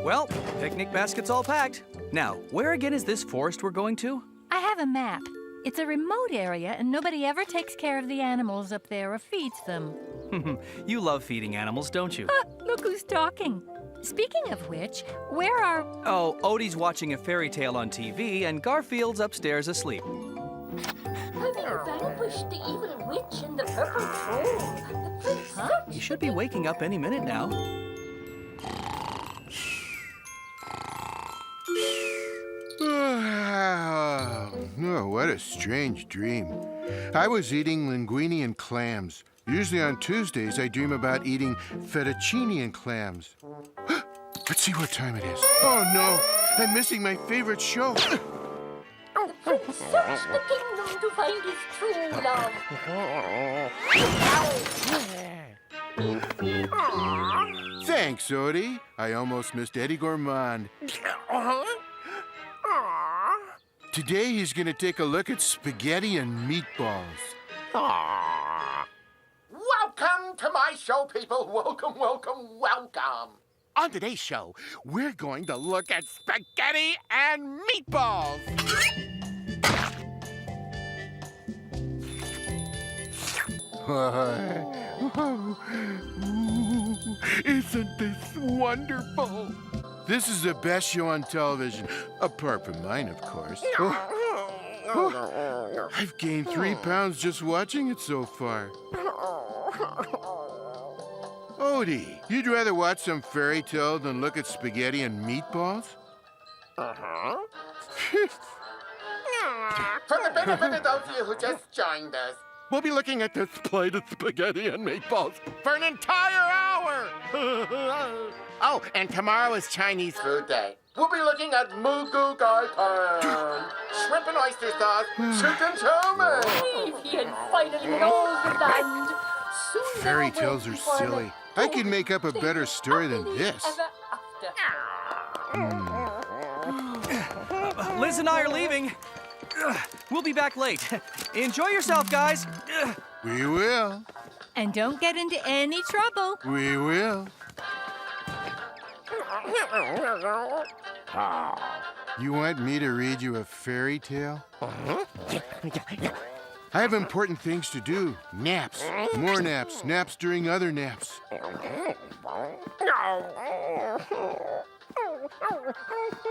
Well, picnic basket's all packed. Now, where again is this forest we're going to? I have a map. It's a remote area, and nobody ever takes care of the animals up there or feeds them. You love feeding animals, don't you? Look who's talking. Speaking of which, where are... Oh, Odie's watching a fairy tale on TV, and Garfield's upstairs asleep. Having vanquished the evil witch and the purple troll, the prince... He should be waking up any minute now. Oh, what a strange dream. I was eating linguine and clams. Usually on Tuesdays, I dream about eating fettuccine and clams. Let's see what time it is. Oh, no. I'm missing my favorite show. The prince searched the kingdom to find his true love. Thanks, Odie. I almost missed Eddie Gourmand. Today, he's going to take a look at spaghetti and meatballs. Welcome to my show, people. Welcome, welcome, welcome. On today's show, we're going to look at spaghetti and meatballs. Isn't this wonderful? This is the best show on television, apart from mine, of course. I've gained 3 pounds just watching it so far. Odie, you'd rather watch some fairy tale than look at spaghetti and meatballs? For the benefit of those of you who just joined us, We'll be looking at this plate of spaghetti and meatballs for an entire hour. Oh, and tomorrow is Chinese food day. We'll be looking at Mugu Garfield, shrimp and oyster sauce, chicken chow mein. He had finally knows the land. Soon Fairy there tales will are be for silly. I could make up a better story than this. Ever after. Liz and I are leaving. We'll be back late. Enjoy yourself, guys. We will. And don't get into any trouble. We will. You want me to read you a fairy tale? I have important things to do. Naps. More naps. Naps during other naps.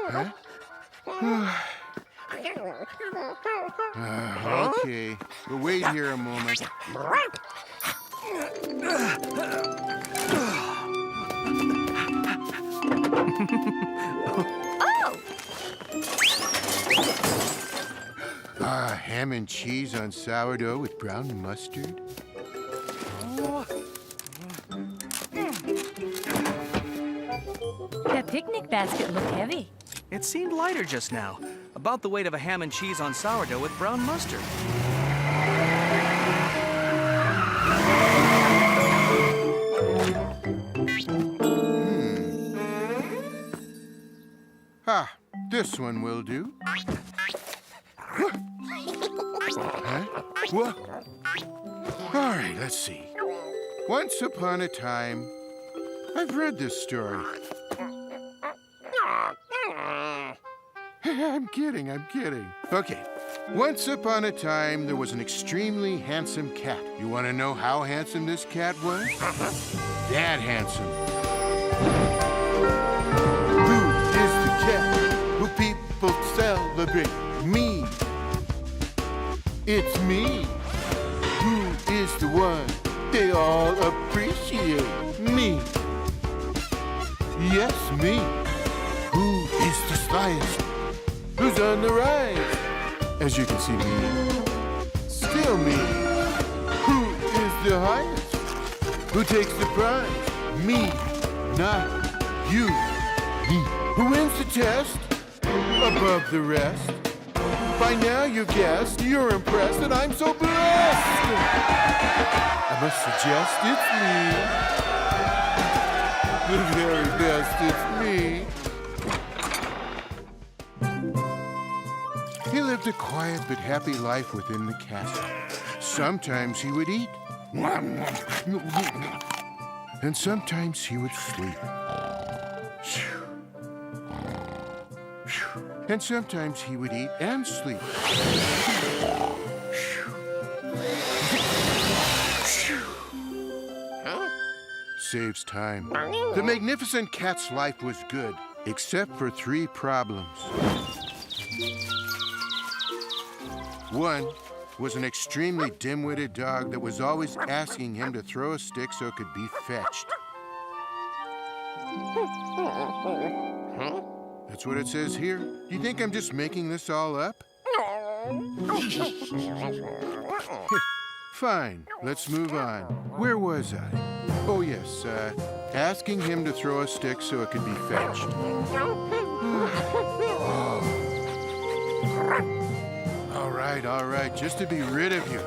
Huh? Okay. But wait here a moment. Ham and cheese on sourdough with brown mustard. That picnic basket looked heavy. It seemed lighter just now. About the weight of a ham and cheese on sourdough with brown mustard. This one will do. Huh? What? All right, let's see. Once upon a time, I've read this story. I'm kidding. Okay. Once upon a time, there was an extremely handsome cat. You want to know how handsome this cat was? That handsome. Who is the cat who people celebrate? Me. It's me. Who is the one they all appreciate? Me. Yes, me. Who is the slyest? Who's on the rise? As you can see, me. Still me. Who is the highest? Who takes the prize? Me, not you. Me. Who wins the test? Above the rest. By now you've guessed, you're impressed, and I'm so blessed. I must suggest it's me. The very best, it's me. He lived a quiet but happy life within the castle. Sometimes he would eat, And sometimes he would sleep. And sometimes he would eat and sleep. Saves time. The magnificent cat's life was good, except for 3 problems. One was an extremely dim-witted dog that was always asking him to throw a stick so it could be fetched. That's what it says here. Do you think I'm just making this all up? Fine, let's move on. Where was I? Oh, yes, asking him to throw a stick so it could be fetched. All right, just to be rid of you.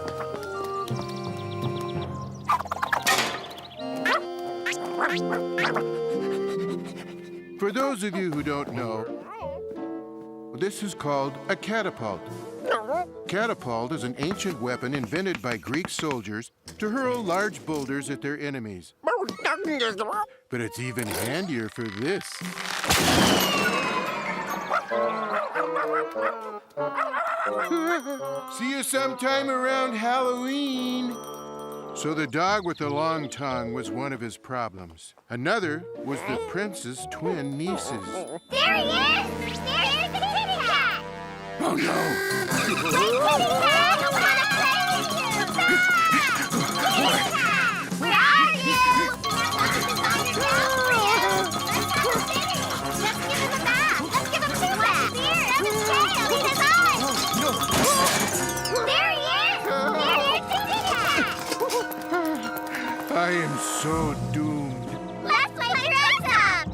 For those of you who don't know, this is called a catapult. Catapult is an ancient weapon invented by Greek soldiers to hurl large boulders at their enemies. But it's even handier for this. See you sometime around Halloween. So the dog with the long tongue was one of his problems. Another was the prince's twin nieces. There he is! There he is, the kitty cat! Oh, no! Kitty cat! I want to play with you! Kitty cat! Where are you? Let's give him a bath! Let's give him 2 baths! Here, that's his tail! He's his eyes! There he is! There he is, the kitty cat! I am so doomed. Let's play dress-up!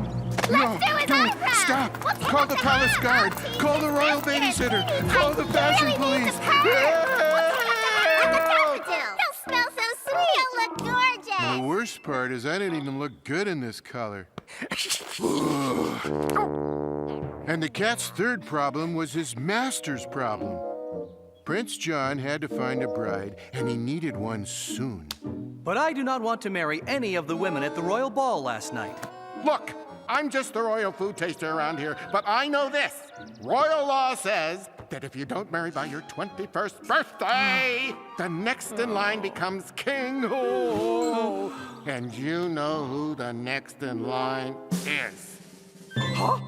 Let's do his eyebrows! Stop! We'll take Call him the to palace guard! Outfit. Call the royal Let's get it. babysitter! Call the fashion Really police! needs a perm. We'll take him to He'll smell so sweet! He'll look gorgeous! The worst part is I didn't even look good in this color. And the cat's third problem was his master's problem. Prince John had to find a bride, and he needed one soon. But I do not want to marry any of the women at the royal ball last night. Look, I'm just the royal food taster around here, but I know this. Royal law says that if you don't marry by your 21st birthday, the next in line becomes king. Oh, and you know who the next in line is. Huh?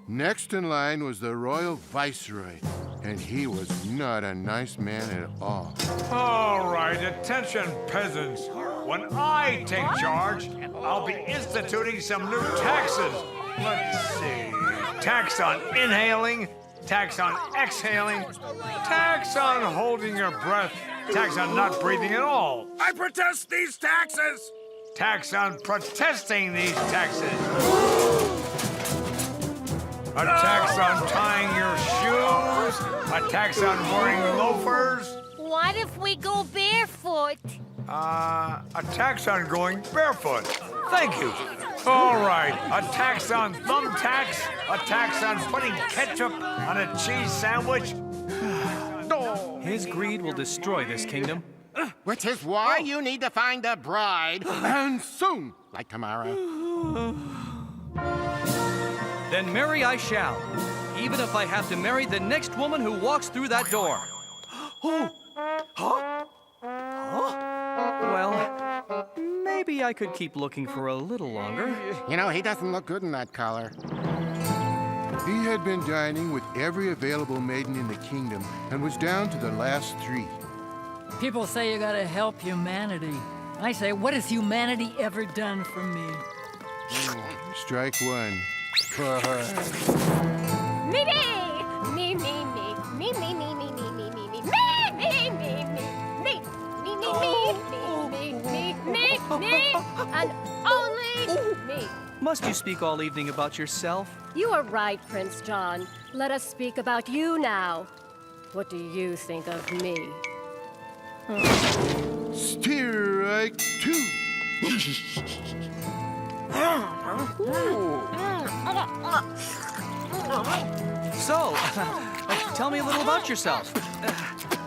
Next in line was the royal viceroy, and he was not a nice man at all. All right, attention, peasants. When I take charge, I'll be instituting some new taxes. Let's see. Tax on inhaling, tax on exhaling, tax on holding your breath, tax on not breathing at all. I protest these taxes! Tax on protesting these taxes. A tax on tying your shoes, a tax on wearing loafers. What if we go barefoot? A tax on going barefoot. Thank you. All right, a tax on thumbtacks, a tax on putting ketchup on a cheese sandwich. His greed will destroy this kingdom. Which is why you need to find a bride, and soon, like tomorrow. Then marry I shall, even if I have to marry the next woman who walks through that door. Oh! Huh? Huh? Well, maybe I could keep looking for a little longer. You know, he doesn't look good in that color. He had been dining with every available maiden in the kingdom and was down to the last 3. People say you gotta help humanity. I say, what has humanity ever done for me? Strike 1. Me, me, me, me, me, me, me, me, me, me, me, me, me, me, me, and only me. Must you speak all evening about yourself? You are right, Prince John. Let us speak about you now. What do you think of me? Strike 2. So, tell me a little about yourself.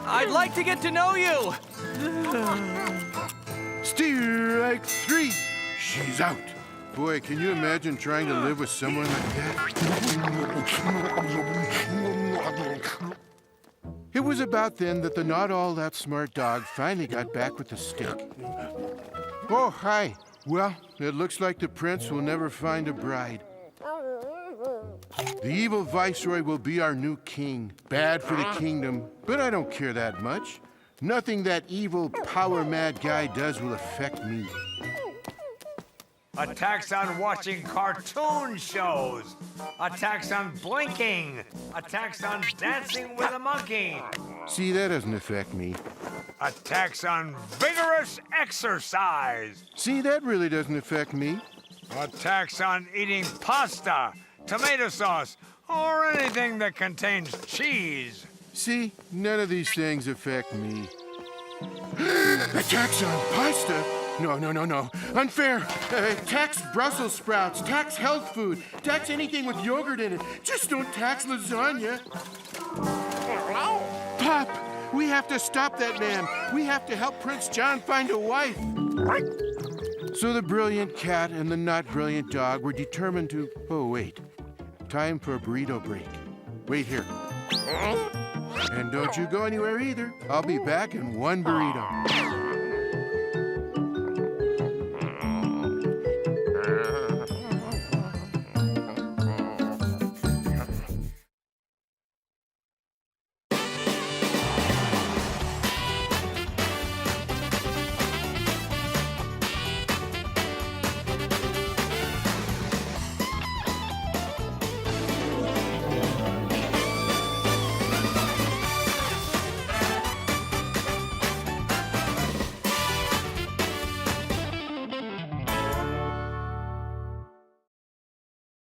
I'd like to get to know you. Strike 3. She's out. Boy, can you imagine trying to live with someone like that? It was about then that the not all that smart dog finally got back with the stick. Oh, hi. Well, it looks like the prince will never find a bride. The evil viceroy will be our new king. Bad for the kingdom, but I don't care that much. Nothing that evil, power-mad guy does will affect me. A tax on watching cartoon shows. A tax on blinking. A tax on dancing with a monkey. See, that doesn't affect me. A tax on vigorous exercise. See, that really doesn't affect me. A tax on eating pasta, tomato sauce, or anything that contains cheese. See, none of these things affect me. A tax on pasta? No. Unfair. Tax Brussels sprouts, tax health food, tax anything with yogurt in it. Just don't tax lasagna. Pop, we have to stop that man. We have to help Prince John find a wife. So the brilliant cat and the not brilliant dog were determined to... Oh, wait. Time for a burrito break. Wait here. And don't you go anywhere either. I'll be back in one burrito.